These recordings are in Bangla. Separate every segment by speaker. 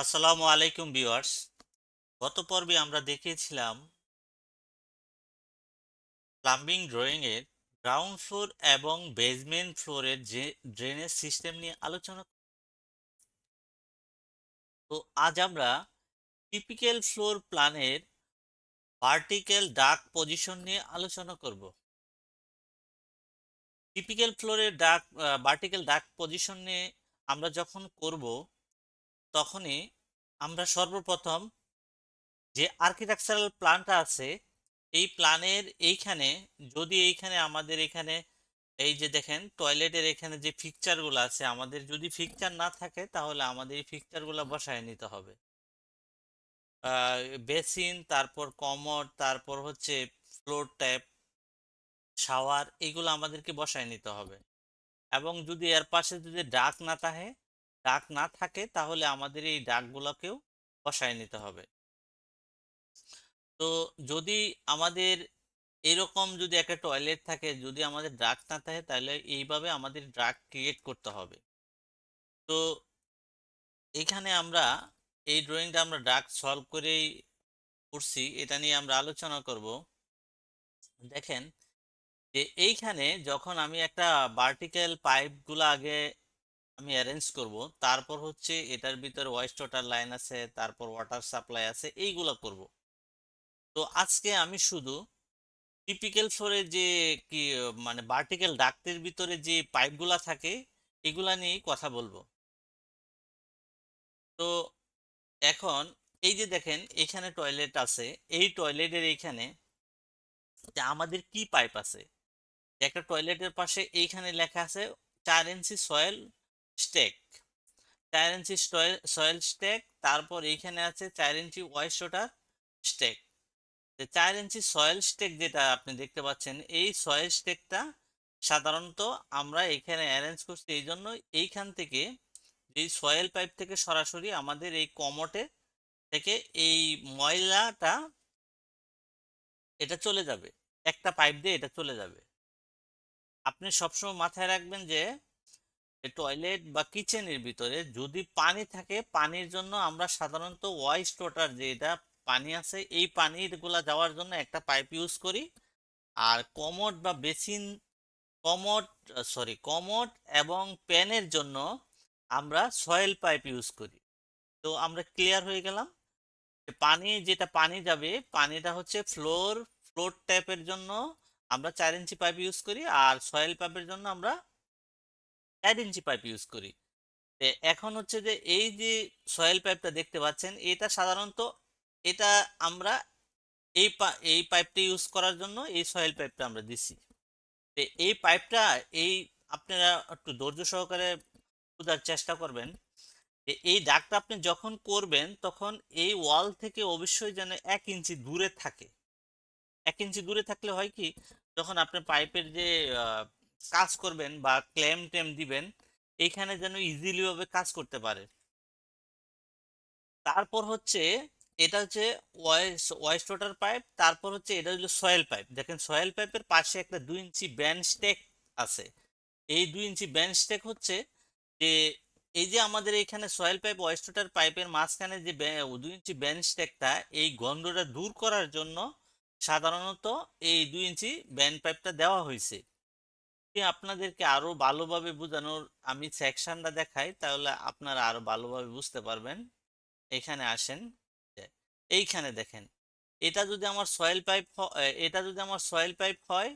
Speaker 1: আসসালামু আলাইকুম ভিউয়ার্স। গত পর্বে আমরা দেখিয়েছিলাম প্লাম্বিং ড্রয়িং এর গ্রাউন্ড ফ্লোর এবং বেসমেন্ট ফ্লোরের যে ড্রেনেজ সিস্টেম নিয়ে আলোচনা। তো আজ আমরা টিপিক্যাল ফ্লোর প্ল্যানের ভার্টিক্যাল ডাক পজিশন নিয়ে আলোচনা করব। টিপিক্যাল ফ্লোরের ডাক ভার্টিক্যাল ডাক পজিশন নিয়ে আমরা যখন করব তখনই আমরা সর্বপ্রথম যে আর্কিটেকচারাল প্ল্যানটা আছে এই প্ল্যানের এইখানে, যদি এইখানে আমাদের এখানে এই যে দেখেন টয়লেটের এখানে যে ফিকচার গুলো আছে, আমাদের যদি ফিকচার না থাকে তাহলে আমাদের এই ফিকচার গুলো বসায় নিতে হবে। বেসিন, তারপর কমোড, তারপর হচ্ছে ফ্লোর ট্যাপ, শাওয়ার, এগুলো আমাদেরকে বসায় নিতে হবে। এবং যদি এর পাশে যদি ডাক না থাকে তাহলে আমাদের এই ডাকগুলোকেও বসায় নিতে হবে। তো যদি আমাদের এরকম যদি একটা টয়লেট থাকে, যদি আমাদের ড্রাগ না থাকে তাহলে এইভাবে আমাদের ড্রাগ ক্রিয়েট করতে হবে। তো এখানে আমরা এই ড্রয়িংটা আমরা ড্রাগ সলভ করেই করছি, এটা নিয়ে আমরা আলোচনা করব। দেখেন যে এইখানে যখন আমি একটা ভার্টিক্যাল পাইপগুলো আগে আমি অ্যারেঞ্জ করব, তারপর হচ্ছে এটার ভিতরে ওয়েস্ট ওয়াটার লাইন আছে, তারপর ওয়াটার সাপ্লাই আছে, এইগুলো করব। তো আজকে আমি শুধু টিপিক্যাল ফ্লোরে যে কি মানে ভার্টিক্যাল ডাক্টের ভিতরে যে পাইপগুলা থাকে এগুলা নিয়েই কথা বলবো। তো এখন এই যে দেখেন এখানে টয়লেট আছে, এই টয়লেটের এইখানে যে আমাদের কি পাইপ আছে, একটা টয়লেটের পাশে এইখানে লেখা আছে 4 ইঞ্চি সয়েল স্টেক, 4 ইঞ্চি সয়েল স্টেক, তারপর এইখানে আছে 4 ইঞ্চি ওয়েস্ট ওয়াটার স্টেক। 4 ইঞ্চি সয়েল স্টেক যেটা আপনি দেখতে পাচ্ছেন, এই সয়েল স্টেকটা সাধারণত আমরা এখানে অ্যারেঞ্জ করছি এই জন্য এইখান থেকে, এই সয়েল পাইপ থেকে সরাসরি আমাদের এই কমোটে থেকে এই ময়লাটা এটা চলে যাবে, একটা পাইপ দিয়ে এটা চলে যাবে। আপনি সবসময় মাথায় রাখবেন যে টয়লেট বা কিচেনের ভিতরে যদি পানি থাকে, পানির জন্য আমরা সাধারণত ওয়েস্ট ওয়াটার যে এটা পানি আছে এই পানির গুলা যাওয়ার জন্য একটা পাইপ ইউজ করি। আর কমোড বা বেসিন, কমোড কমোড এবং প্যানের জন্য আমরা সয়েল পাইপ ইউজ করি। তো আমরা ক্লিয়ার হয়ে গেলাম যে পানি যাবে, পানিটা হচ্ছে ফ্লোর ট্যাপের জন্য আমরা 4 ইঞ্চি পাইপ ইউজ করি, আর সয়েল পাইপের জন্য আমরা 4 ইঞ্চি পাইপ ইউজ করি। এখন হচ্ছে যে এই যে সয়েল পাইপটা দেখতে পাচ্ছেন, এটা সাধারণত এটা আমরা এই পাইপটা ইউজ করার জন্য এই সয়েল পাইপটা আমরা দিছি। এই পাইপটা এই আপনারা একটু ধৈর্য সহকারে বোঝার চেষ্টা করবেন যে এই দাগটা আপনি যখন করবেন তখন এই ওয়াল থেকে অবশ্যই যেন 1 ইঞ্চি দূরে থাকে। 1 ইঞ্চি দূরে থাকলে হয় কি, যখন আপনি পাইপের যে আহ, কাজ করবেন বা ক্লেম টেম দিবেন, এইখানে যেন ইজিলি ভাবে কাজ করতে পারে। তারপর হচ্ছে এটা হচ্ছে ওয়েস্ট ওয়াটার পাইপ, তারপর হচ্ছে এটা হলো সয়েল পাইপ। দেখেন সয়েল পাইপের পাশে একটা 2 ইঞ্চি ব্যান্ড স্টেক আছে। এই 2 ইঞ্চি ব্যান্ড স্টেক হচ্ছে যে এই যে আমাদের এখানে সয়েল পাইপ ওয়েস্ট ওয়াটার পাইপের মাঝখানে যে 2 ইঞ্চি ব্যান্ড স্টেকটা, এই গন্ধটা দূর করার জন্য সাধারণত এই 2 ইঞ্চি ব্যান্ড পাইপটা দেওয়া হয়েছে। আপনাদেরকে আরো ভালোভাবে বোঝানোর আমি সেকশনটা দেখাই, তাহলে আপনারা আরো ভালোভাবে বুঝতে পারবেন। এখানে আসেন, এইখানে দেখেন এটা যদি আমার সয়েল পাইপ, এটা যদি আমার সয়েল পাইপ হয়,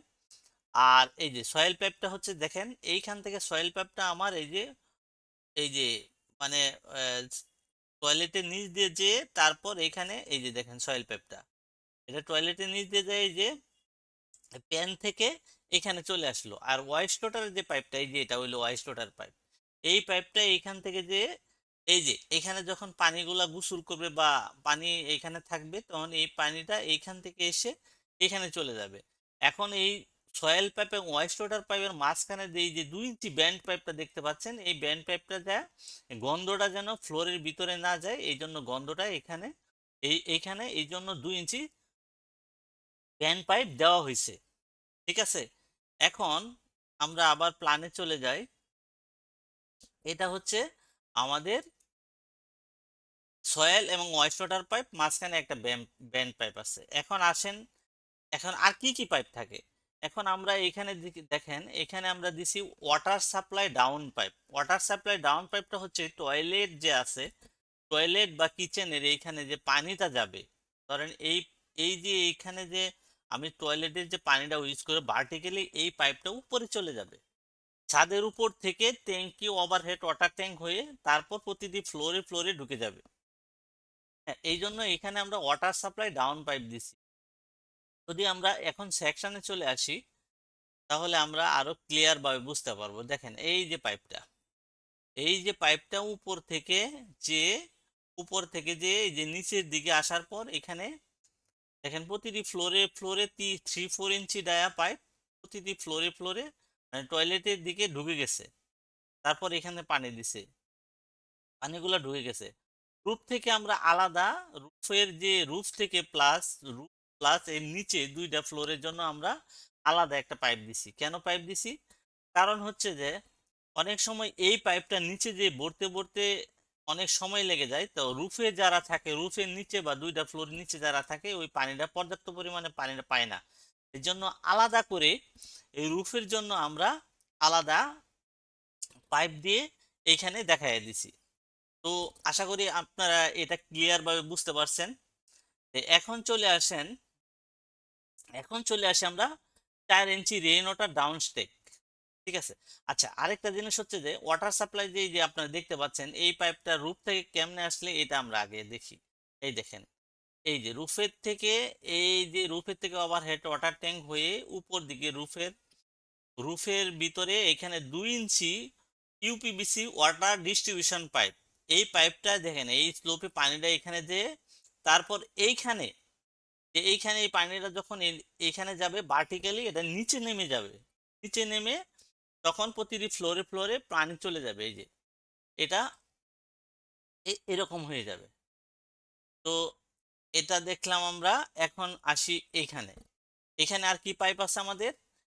Speaker 1: আর এই যে সয়েল পাইপটা হচ্ছে দেখেন এইখান থেকে সয়েল পাইপটা আমার এই যে মানে টয়লেটের নিচ দিয়ে যে, তারপর এখানে এই যে দেখেন সয়েল পাইপটা এটা টয়লেটের নিচ দিয়ে যায়, এই যে প্যান থেকে এখানে চলে আসলো। আর ওয়াইস্ট ওয়াটারের যে পাইপটা, এই যে এটা হইলো ওয়াইস্ট ওয়াটার পাইপ, এই পাইপটা এইখান থেকে যে এই যে এখানে যখন পানিগুলা গোসল করবে বা পানি এখানে থাকবে, তখন এই পানিটা এইখান থেকে এসে এখানে চলে যাবে। এখন এই সয়েল পাইপ এবং ওয়েস্ট ওয়াটার পাইপের মাঝখানে যে এই যে 2 ইঞ্চি ব্যান্ড পাইপটা দেখতে পাচ্ছেন, এই ব্যান্ড পাইপটা যায়, গন্ধটা যেন ফ্লোরের ভিতরে না যায় এই জন্য গন্ধটা এখানে এইখানে এই জন্য 2 ইঞ্চি ব্যান্ড পাইপ দেওয়া হয়েছে। ঠিক আছে, এখন আমরা আবার প্ল্যানে চলে যাই। এটা হচ্ছে আমাদের সয়েল এবং ওয়েস্ট ওয়াটার পাইপ, মাঝখানে একটা ব্যান্ড পাইপ আছে। এখন আসেন, এখন আর কি কি পাইপ থাকে। এখন আমরা এখানে দেখেন, এখানে আমরা দিছি water supply down pipe. Water supply down পাইপটা হচ্ছে টয়লেট যে আছে, টয়লেট বা কিচেনের এইখানে যে পানিটা যাবে, ধরেন এই এই যে এইখানে যে আমি টয়লেটের যে পানিটা ইউজ করে ভার্টিক্যালি এই পাইপটা উপরে চলে যাবে, ছাদের উপর থেকে ট্যাঙ্কি ওভারহেড ওয়াটার ট্যাঙ্ক হয়ে তারপর প্রতিটি ফ্লোরে ফ্লোরে ঢুকে যাবে। হ্যাঁ, এই জন্য এখানে আমরা ওয়াটার সাপ্লাই ডাউন পাইপ দিছি। যদি আমরা এখন সেকশনে চলে আসি, তাহলে আমরা আরো ক্লিয়ার ভাবে বুঝতে পারবো। দেখেন এই যে পাইপটা, এই যে পাইপটা উপর থেকে যে এই যে নিচের দিকে আসার পর এখানে দেখেন প্রতিটি ফ্লোরে ফ্লোরে 3-4 ইঞ্চি ডায়া পাইপ প্রতিটি ফ্লোরে ফ্লোরে মানে টয়লেটের দিকে ঢুকে গেছে। তারপর এখানে পানি দিছে, পানিগুলো ঢুকে গেছে। রূপ থেকে আমরা আলাদা, রুফের যে রুফ থেকে রুফ প্লাস এর নিচে দুইটা ফ্লোরের জন্য আমরা আলাদা একটা পাইপ দিছি। কেন পাইপ দিছি? কারণ হচ্ছে যে অনেক সময় এই পাইপটা নিচে যে ভরতে ভরতে অনেক সময় লেগে যায়, তো রুফে যারা থাকে, রুফের নিচে বা দুইটা ফ্লোর নিচে যারা থাকে ওই পানিটা পর্যাপ্ত পরিমাণে পানিটা পায় না। এর জন্য আলাদা করে এই রুফের জন্য আমরা আলাদা পাইপ দিয়ে এইখানে দেখাই দিছি। তো আশা করি আপনারা এটা ক্লিয়ার ভাবে বুঝতে পারছেন। এখন চলে আসেন, এখন চলে আসি আমরা 4 ইঞ্চি রেইন ওয়াটার ডাউন স্টেক। ঠিক আছে। আচ্ছা, আরেকটা জিনিস হচ্ছে যে ওয়াটার সাপ্লাই যে আপনারা দেখতে পাচ্ছেন এই পাইপটা রূপ থেকে কেমনে আসলে এটা আমরা আগে দেখি। এই দেখেন, এই যে রুফের থেকে ওভারহেড ওয়াটার ট্যাঙ্ক হয়ে উপর দিকে রুফের ভিতরে এখানে 2 ইঞ্চি ইউপিবিসি ওয়াটার ডিস্ট্রিবিউশন পাইপ। এই পাইপটা দেখেন এই স্লোপে পানিটা এখানে যে তারপর এইখানে এই পানিটা যখন এইখানে যাবে ভার্টিক্যালি এটা নিচে নেমে যাবে। নিচে নেমে তখন প্রতিটি ফ্লোরে ফ্লোরে পানি চলে যাবে। এই যে এটা এরকম হয়ে যাবে। তো এটা দেখলাম আমরা। এখন আসি এইখানে, এখানে আর কি পাইপ আছে আমাদের?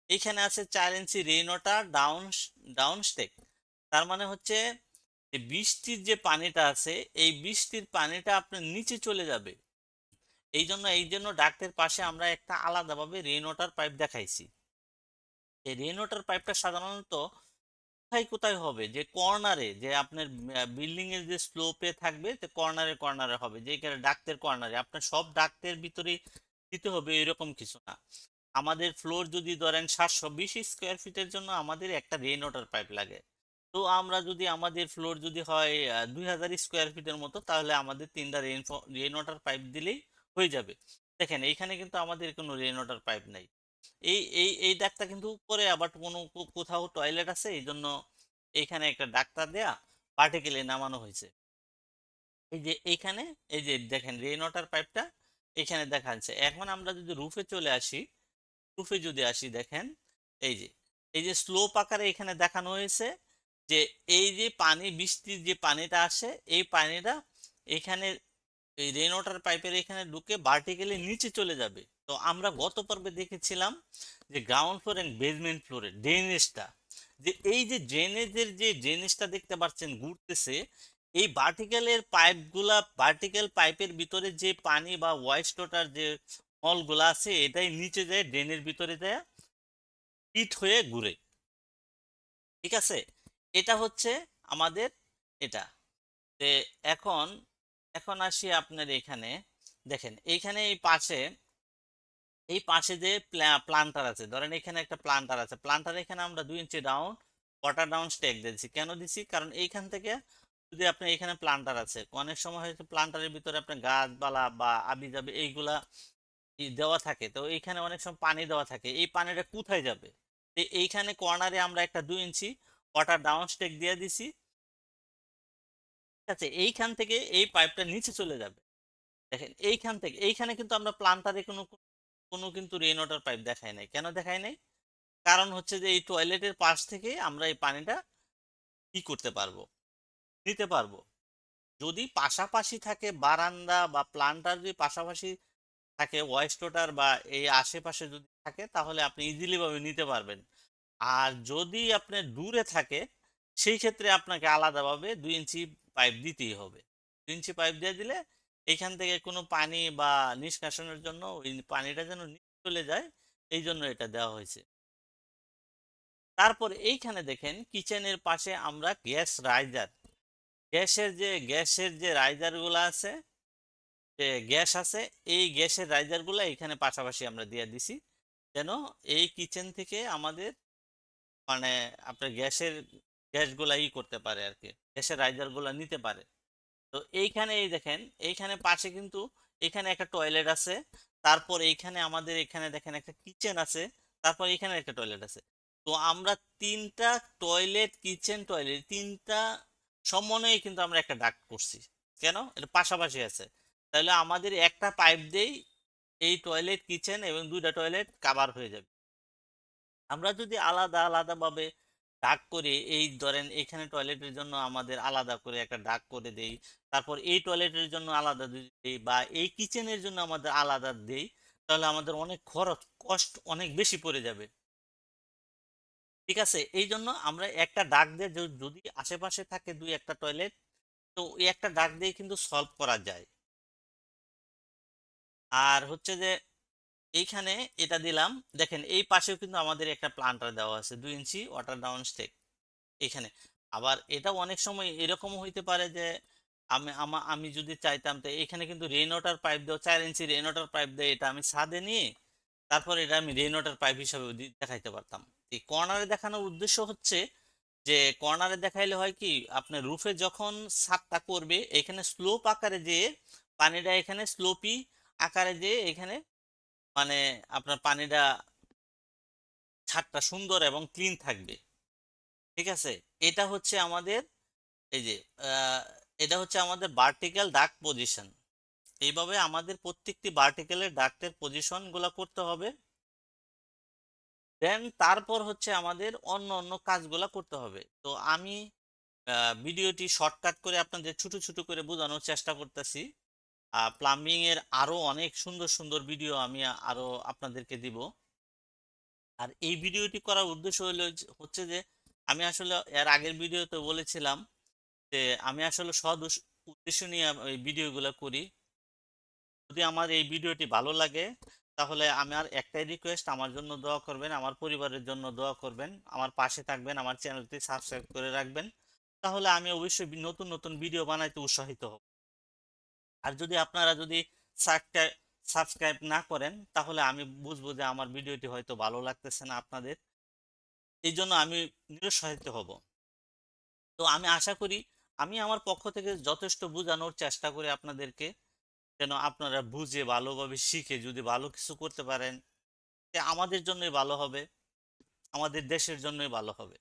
Speaker 1: এখানে আছে 4 ইঞ্চি রেইন ওয়াটার ডাউন স্টেক। তার মানে হচ্ছে যে বৃষ্টির যে পানিটা আছে এই বৃষ্টির পানিটা আপনার নিচে চলে যাবে। এই জন্য ডাক্টের পাশে আমরা একটা আলাদাভাবে রেইন ওয়াটার পাইপ দেখাইছি। এই রেইন ওয়াটার পাইপটা সাধারণত কোথায় কোথায় হবে, যে কর্নারে, যে আপনার বিল্ডিং এর যে স্লোপে থাকবে তো কর্নারে কর্নারে হবে, যে ডাক্তের কর্নারে। আপনার সব ডাক্তের ভিতরে দিতে হবে এরকম কিছু না। আমাদের ফ্লোর যদি ধরেন 720 স্কোয়ার ফিটের জন্য আমাদের একটা রেইন ওয়াটার পাইপ লাগে। তো আমরা যদি আমাদের ফ্লোর যদি হয় 2000 স্কোয়ার ফিটের মতো, তাহলে আমাদের 3টা রেইন ওয়াটার পাইপ দিলেই হয়ে যাবে। দেখেন এইখানে কিন্তু আমাদের কোনো রেইন ওয়াটার পাইপ নাই। এই ডাকটা কিন্তু উপরে আবার কোনো কোথাও টয়লেট আছে, এই জন্য এইখানে একটা ডাক্তার দেয়া পার্টিকেলে নামানো হয়েছে। এই যে এইখানে এই যে দেখেন রেইন ওয়াটার পাইপটা এখানে দেখা যাচ্ছে। এখন আমরা যদি রুফে চলে আসি, রুফে যদি আসি দেখেন এই যে স্লোপ আকারে এখানে দেখানো হয়েছে যে এই যে পানি, বৃষ্টির যে পানিটা আসে এই পানিটা এখানে এই রেন ওয়াটার পাইপের এখানে ঢুকে ভার্টিক্যালি নিচে চলে যাবে। তো আমরা গত পর্বে দেখেছিলাম যে গ্রাউন্ড ফ্লোর এন্ড বেসমেন্ট ফ্লোরে ড্রেনেজটা, যে এই যে ড্রেনেজের যে ড্রেনেজটা দেখতে পাচ্ছেন ঘুরতেছে, এই ভার্টিক্যাল পাইপের ভিতরে যে পানি বা ওয়েস্ট ওয়াটার যে মলগুলা আছে এটাই নিচে যায়, ড্রেনের ভিতরে যায় হিট হয়ে ঘুরে। ঠিক আছে, এটা হচ্ছে আমাদের এটা। তে এখন এখন আসি আপনার এখানে। দেখেন এইখানে এই পাশে যে প্লান্টার আছে, ধরেন এখানে একটা প্লান্টার আছে, প্লান্টার এখানে আমরা 2 ইঞ্চি ওয়াটার ডাউন স্টেক দিয়েছি। কেন দিছি? কারণ এইখান থেকে যদি আপনি এখানে প্লান্টার আছে, অনেক সময় হয়তো প্লান্টারের ভিতরে আপনার গাছপালা বা আবি যাবে এইগুলা দেওয়া থাকে, তো এইখানে অনেক সময় পানি দেওয়া থাকে, এই পানিটা কোথায় যাবে? তো এইখানে কর্নারে আমরা একটা 2 ইঞ্চি ওয়াটার ডাউন স্টেক দিয়ে দিছি। ঠিক আছে, এইখান থেকে এই পাইপটা নিচে চলে যাবে। দেখেন এইখান থেকে এইখানে কিন্তু আমরা প্লান্টারে কোনো কোনো কিন্তু রেইন ওয়াটার পাইপ দেখাই নাই। কেন দেখাই নাই? কারণ হচ্ছে যে এই টয়লেটের পাশ থেকে আমরা এই পানিটা কি করতে পারবো, নিতে পারবো। যদি পাশাপাশি থাকে বারান্দা বা প্লান্টার, যদি পাশাপাশি থাকে ওয়েস্ট ওয়াটার বা এই আশেপাশে যদি থাকে, তাহলে আপনি ইজিলি ভাবে নিতে পারবেন। আর যদি আপনি দূরে থাকে সেই ক্ষেত্রে আপনাকে আলাদাভাবে 2 ইঞ্চি পাইপ দিতেই হবে। 2 ইঞ্চি পাইপ দিয়ে দিলে এইখান থেকে কোনো পানি বা নিষ্কাশনের জন্য ওই পানিটা যেন নিচে চলে যায়, এই জন্য এটা দেওয়া হয়েছে। তারপর এইখানে দেখেন কিচেনের পাশে আমরা গ্যাসের যে রাইজার গুলো আছে, যে গ্যাস আছে, এই গ্যাসের রাইজার গুলা এখানে পাশাপাশি আমরা দিয়ে দিছি, যেন এই কিচেন থেকে আমাদের মানে আপনার গ্যাসগুলা করতে পারে আর কি, গ্যাসের রাইজার গুলা নিতে পারে। তো এইখানে এই দেখেন, এইখানে পাশে কিন্তু এখানে একটা টয়লেট আছে, তারপর এইখানে আমাদের এখানে দেখেন একটা কিচেন আছে, তারপর এখানে একটা টয়লেট আছে। তো আমরা তিনটা টয়লেট, কিচেন, টয়লেট, তিনটা সমন্বয়ে কিন্তু আমরা একটা ডাক্ট করছি। কেন? এটা পাশাপাশি আছে, তাহলে আমাদের একটা পাইপ দিয়েই এই টয়লেট, কিচেন এবং দুইটা টয়লেট কাভার হয়ে যাবে। আমরা যদি আলাদা আলাদা ভাবে ডাক করে, এই ধরেন এখানে টয়লেটের জন্য আমাদের আলাদা করে একটা ডাক করে দেই, তারপর এই টয়লেটের জন্য আলাদা দেই, বা এই কিচেনের জন্য আমাদের আলাদা দেই, তাহলে আমাদের অনেক খরচ, কষ্ট অনেক বেশি পড়ে যাবে। ঠিক আছে, এই জন্য আমরা একটা ডাক দিয়ে যদি আশেপাশে থাকে দুই একটা টয়লেট, তো এই একটা ডাক দিয়ে কিন্তু সলভ করা যায়। আর হচ্ছে যে এইখানে এটা দিলাম, দেখেন এই পাশেও কিন্তু আমাদের একটা প্লান্টার দেওয়া আছে, 2 ইঞ্চি ওয়াটার ডাউন স্টেক এখানে। আবার এটা অনেক সময় এরকম হইতে পারে যে আমি যদি চাইতাম, তো এখানে কিন্তু রেইন ওয়াটার পাইপ দেওয়া, 4 ইঞ্চি রেইন ওয়াটার পাইপ দিয়ে এটা আমি ছাদে নিয়ে তারপর এটা আমি রেইন ওয়াটার পাইপ হিসাবে দেখাইতে পারতাম। এই কর্নারে দেখানোর উদ্দেশ্য হচ্ছে যে কর্নারে দেখাইলে হয় কি, আপনার রুফে যখন ছাদটা করবে এখানে স্লোপ আকারে যে পানিটা, এখানে স্লোপি আকারে যে এখানে মানে আপনার পানিটা, ছাদটা সুন্দর এবং ক্লিন থাকবে। ঠিক আছে, এটা হচ্ছে আমাদের এই যে আহ, এটা হচ্ছে আমাদের ভার্টিক্যাল ডাক্ট পজিশন। এইভাবে আমাদের প্রত্যেকটি ভার্টিক্যালের ডাক্টের পজিশন গুলা করতে হবে। দেন তারপর হচ্ছে আমাদের অন্য অন্য কাজগুলা করতে হবে। তো আমি ভিডিওটি শর্টকাট করে আপনাদের ছোট ছোট করে বোঝানোর চেষ্টা করতেছি। প্লাম্বিং এর আরো অনেক সুন্দর সুন্দর ভিডিও আমি আরো আপনাদেরকে দিব। আর এই ভিডিওটি করার উদ্দেশ্য হচ্ছে যে আমি আসলে এর আগের ভিডিওতে বলেছিলাম যে আমি আসলে উদ্দেশ্য নিয়ে এই ভিডিওগুলো করি। যদি আমার এই ভিডিওটি ভালো লাগে, তাহলে আমার একটাই রিকোয়েস্ট, আমার জন্য দোয়া করবেন, আমার পরিবারের জন্য দোয়া করবেন, আমার পাশে থাকবেন, আমার চ্যানেলটি সাবস্ক্রাইব করে রাখবেন। তাহলে আমি অবশ্যই নতুন নতুন ভিডিও বানাইতে উৎসাহিত হব। আর যদি আপনারা যদি সাবস্ক্রাইব না করেন, তাহলে আমি বুঝবো যে আমার ভিডিওটি হয়তো ভালো লাগতেছে না আপনাদের, এই জন্য আমি নিরুৎসাহিত হব। তো আমি আশা করি আমি আমার পক্ষ থেকে যথেষ্ট বোঝানোর চেষ্টা করি আপনাদেরকে, যেন আপনারা বুঝে ভালোভাবে শিখে যদি ভালো কিছু করতে পারেন, যে আমাদের জন্যই ভালো হবে, আমাদের দেশের জন্যই ভালো হবে।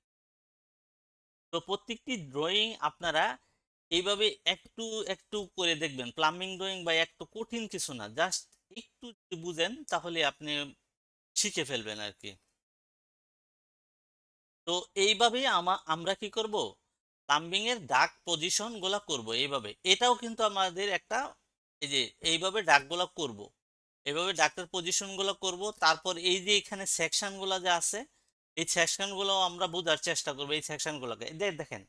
Speaker 1: তো প্রত্যেকটি ড্রয়িং আপনারা এইভাবে একটু একটু করে দেখবেন। প্লাম্বিং ড্রয়িং বা একটু কঠিন কিছু না, জাস্ট একটু যদি বুঝেন তাহলে আপনি শিখে ফেলবেন আর কি। তো এইভাবেই আমরা কি করব, প্লাম্বিং এর দাগ পজিশন গুলা করব এইভাবে। এটাও কিন্তু আমাদের একটা, এই যে এইভাবে দাগগুলা করব, এইভাবে ডাক্তার পজিশন গুলো করব। তারপর এই যে এখানে সেকশন গুলা যে আছে, এই সেকশন গুলো আমরা বোঝার চেষ্টা করবো। এই সেকশন গুলোকে দেখেন,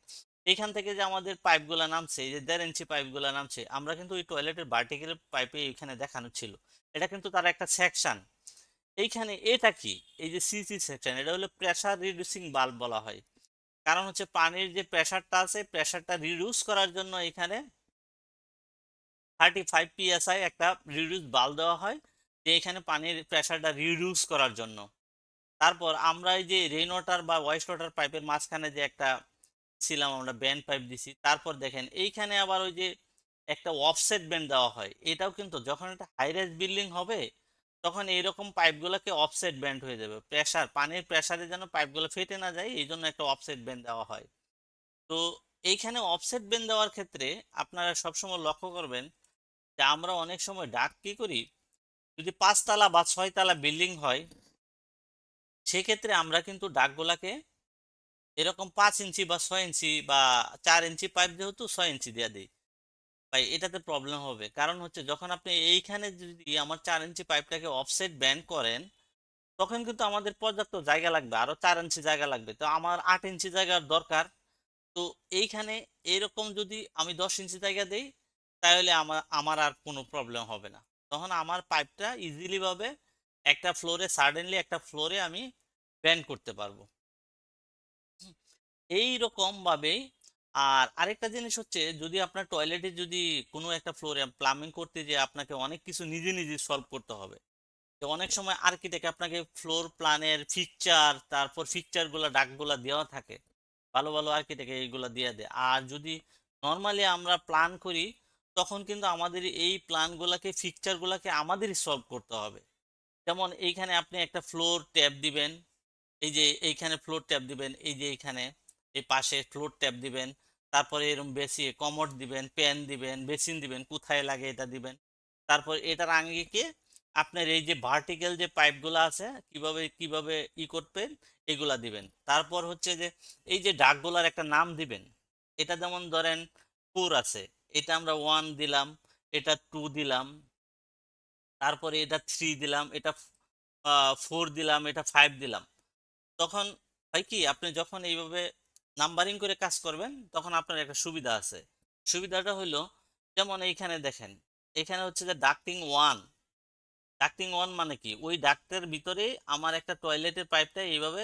Speaker 1: এখান থেকে যে আমাদের পাইপ গুলা নামছে, এই যে 1.5 ইঞ্চি পাইপ গুলা নামছে, আমরা কিন্তু ওই টয়লেটের ভার্টিক্যাল পাইপে এখানে দেখানো ছিল, এটা কিন্তু তার একটা সেকশন। এইখানে এটা কি, এই যে সিসি সেকশন, এটা হলো প্রেসার রিডিউসিং বাল্ব বলা হয়। কারণ হচ্ছে পানির যে প্রেসারটা আছে, প্রেসারটা রিডিউস করার জন্য এখানে 35 psi একটা রিডিউস বাল্ব দেওয়া হয়, যে এখানে পানির প্রেসারটা রিডিউস করার জন্য। তারপর আমরা এই যে রেইন ওয়াটার বা ওয়েস্ট ওয়াটার পাইপের মাঝখানে যে একটা ছিলাম, আমরা ব্যান্ড পাইপ দিছি। তারপর দেখেন এইখানে আবার ওই যে একটা অফসেট ব্যান্ড দেওয়া হয়, এটাও কিন্তু যখন একটা হাই রাইজ বিল্ডিং হবে, তখন এইরকম পাইপগুলোকে অফসেট ব্যান্ড হয়ে যাবে, পানির প্রেসারে যেন পাইপগুলো ফেটে না যায়, এই জন্য একটা অফসেট ব্যান্ড দেওয়া হয়। তো এইখানে অফসেট ব্যান্ড দেওয়ার ক্ষেত্রে আপনারা সবসময় লক্ষ্য করবেন যে আমরা অনেক সময় ডাক কি করি, যদি 5 তলা বা 6 তলা বিল্ডিং হয়, সেক্ষেত্রে আমরা কিন্তু ডাকগুলাকে এরকম 5 ইঞ্চি বা 6 ইঞ্চি বা 4 ইঞ্চি পাইপ, যেহেতু 6 ইঞ্চি দিয়ে দিই। ভাই এটাতে প্রবলেম হবে, কারণ হচ্ছে যখন আপনি এইখানে যদি আমার 4 ইঞ্চি পাইপটাকে অফসেট ব্যান্ড করেন, তখন কিন্তু আমাদের পর্যাপ্ত জায়গা লাগবে, আরো 4 ইঞ্চি জায়গা লাগবে, তো আমার 8 ইঞ্চি জায়গার দরকার। তো এইখানে এরকম যদি আমি 10 ইঞ্চি জায়গা দেই, তাহলে আমার আমার আর কোনো প্রবলেম হবে না। তখন আমার পাইপটা ইজিলি ভাবে একটা ফ্লোরে সাডেনলি একটা ফ্লোরে আমি বেন্ড করতে পারবো। এই রকম ভাবেই। আর আরেকটা জিনিস হচ্ছে, যদি আপনার টয়লেটে যদি কোনো একটা ফ্লোরে প্লাম্বিং করতে যে আপনাকে অনেক কিছু নিজে নিজে সলভ করতে হবে, তো অনেক সময় আর্কিটেক্ট আপনাকে ফ্লোর প্ল্যানের ফিকচার, তারপর ফিকচার গুলা ডাকগুলা দেওয়া থাকে, ভালো ভালো আর্কিটেক্ট এইগুলা দিয়ে দেয়। আর যদি নর্মালি আমরা প্ল্যান করি, তখন কিন্তু আমাদের এই প্ল্যান গুলাকে ফিকচার গুলাকে আমাদেরই সলভ করতে হবে। যেমন এইখানে আপনি একটা ফ্লোর ট্যাব দিবেন, এই যে এইখানে ফ্লোর ট্যাব দিবেন, এই যে এইখানে এই পাশে ফ্লোর ট্যাব দিবেন, তারপরে এরকম বেশি কমোড দিবেন, প্যান দিবেন, বেসিন দিবেন, কোথায় লাগে এটা দিবেন। তারপর এটার আঙ্গিকে আপনার এই যে ভার্টিক্যাল যে পাইপগুলো আছে কিভাবে কিভাবে করবেন এগুলা দিবেন। তারপর হচ্ছে যে এই যে ডাকগুলার একটা নাম দিবেন। এটা যেমন ধরেন 4 আছে, এটা আমরা 1 দিলাম, এটা 2 দিলাম, তারপরে এটা 3 দিলাম, এটা 4 দিলাম, এটা 5 দিলাম। তখন হয় কি, আপনি যখন এইভাবে নাম্বারিং করে কাজ করবেন তখন আপনার একটা সুবিধা আছে। সুবিধাটা হইলো, যেমন এইখানে দেখেন, এখানে হচ্ছে যে ডাক্টিং ওয়ান। ডাক্টিং ওয়ান মানে কি, ওই ডাক্টের ভিতরে আমার একটা টয়লেটের পাইপটা এইভাবে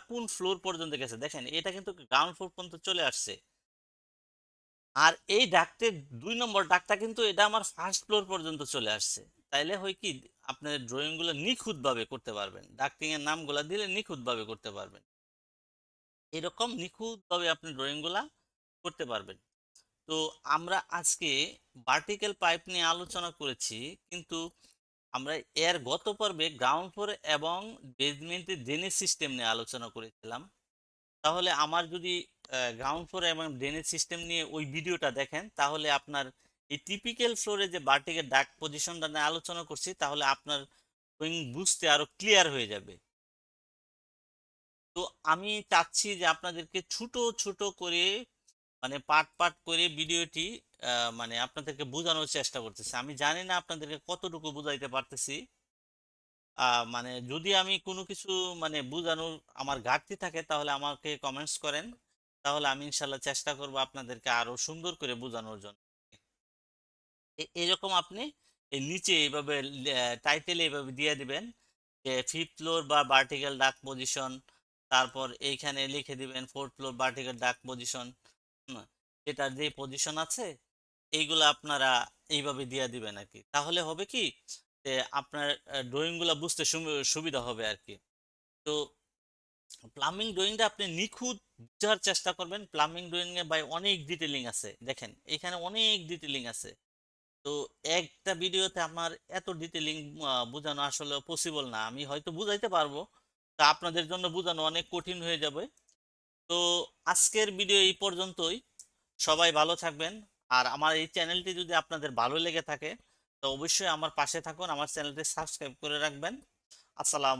Speaker 1: কোন ফ্লোর পর্যন্ত গেছে, দেখেন এটা কিন্তু গ্রাউন্ড ফ্লোর পর্যন্ত চলে আসছে। আর এই ডাক্টের 2 নম্বর ডাক্টটা কিন্তু এটা আমার ফার্স্ট ফ্লোর পর্যন্ত চলে আসছে। তাইলে হয় কি, আপনার ড্রয়িং গুলো নিখুঁত ভাবে করতে পারবেন, ডাক্টিং এর নামগুলো দিলে নিখুঁত ভাবে করতে পারবেন। এরকম নিখুঁতভাবে আপনি ড্রয়িং গুলা করতে পারবেন। তো আমরা আজকে ভার্টিক্যাল পাইপ নিয়ে আলোচনা করেছি, কিন্তু আমরা এর গত পর্বে গ্রাউন্ড ফ্লোর এবং বেসমেন্টের ড্রেনেজ সিস্টেম নিয়ে আলোচনা করেছিলাম। তাহলে আমার যদি গ্রাউন্ড ফ্লোর এবং ড্রেনেজ সিস্টেম নিয়ে ওই ভিডিওটা দেখেন, তাহলে আপনার এই টিপিক্যাল ফ্লোরে যে ভার্টিক্যাল ডাক পজিশনটা নিয়ে আলোচনা করছি, তাহলে আপনার ড্রয়িং বুঝতে আরো ক্লিয়ার হয়ে যাবে। তো আমি চাচ্ছি যে আপনাদেরকে ছোট ছোট করে, মানে পার্ট পার্ট করে ভিডিওটি মানে আপনাদেরকে বোঝানোর চেষ্টা করতেছি। আমি জানি না আপনাদেরকে কতটুকু বুঝাইতে পারতেছি। মানে যদি আমি কোনো কিছু মানে বোঝানোর আমার ঘাটতি থাকে তাহলে আমাকে কমেন্টস করেন, তাহলে আমি ইনশাল্লাহ চেষ্টা করব আপনাদেরকে আরো সুন্দর করে বোঝানোর জন্য। এরকম আপনি এই নিচে এইভাবে টাইটেলে এইভাবে দিয়ে দিবেন যে 5th ফ্লোর বা ভার্টিক্যাল ডাক পজিশন, তারপর এইখানে লিখে দিবেন 4th ফ্লোর ভার্টিক্যাল ডাক পজিশন। এটার যে পজিশন আছে এইগুলো আপনারা এইভাবে দিয়ে দিবেন আর কি। তাহলে হবে কি, যে আপনার ড্রয়িং গুলা বুঝতে সুবিধা হবে আর কি। তো প্লাম্বিং ড্রয়িংটা আপনি নিখুঁত বোঝার চেষ্টা করবেন। প্লাম্বিং ড্রয়িং এ ভাই অনেক ডিটেলিং আছে, দেখেন এখানে অনেক ডিটেলিং আছে। তো একটা ভিডিওতে আমার এত ডিটেলিং বোঝানো আসলে পসিবল না। আমি হয়তো বুঝাইতে পারবো, তা আপনাদের জন্য বোঝানো অনেক কঠিন হয়ে যাবে। তো আজকের ভিডিও এই পর্যন্তই। সবাই ভালো থাকবেন। আর আমার এই চ্যানেলটি যদি আপনাদের ভালো লেগে থাকে, তো অবশ্যই আমার পাশে থাকুন, আমার চ্যানেলটি সাবস্ক্রাইব করে রাখবেন। আসসালামু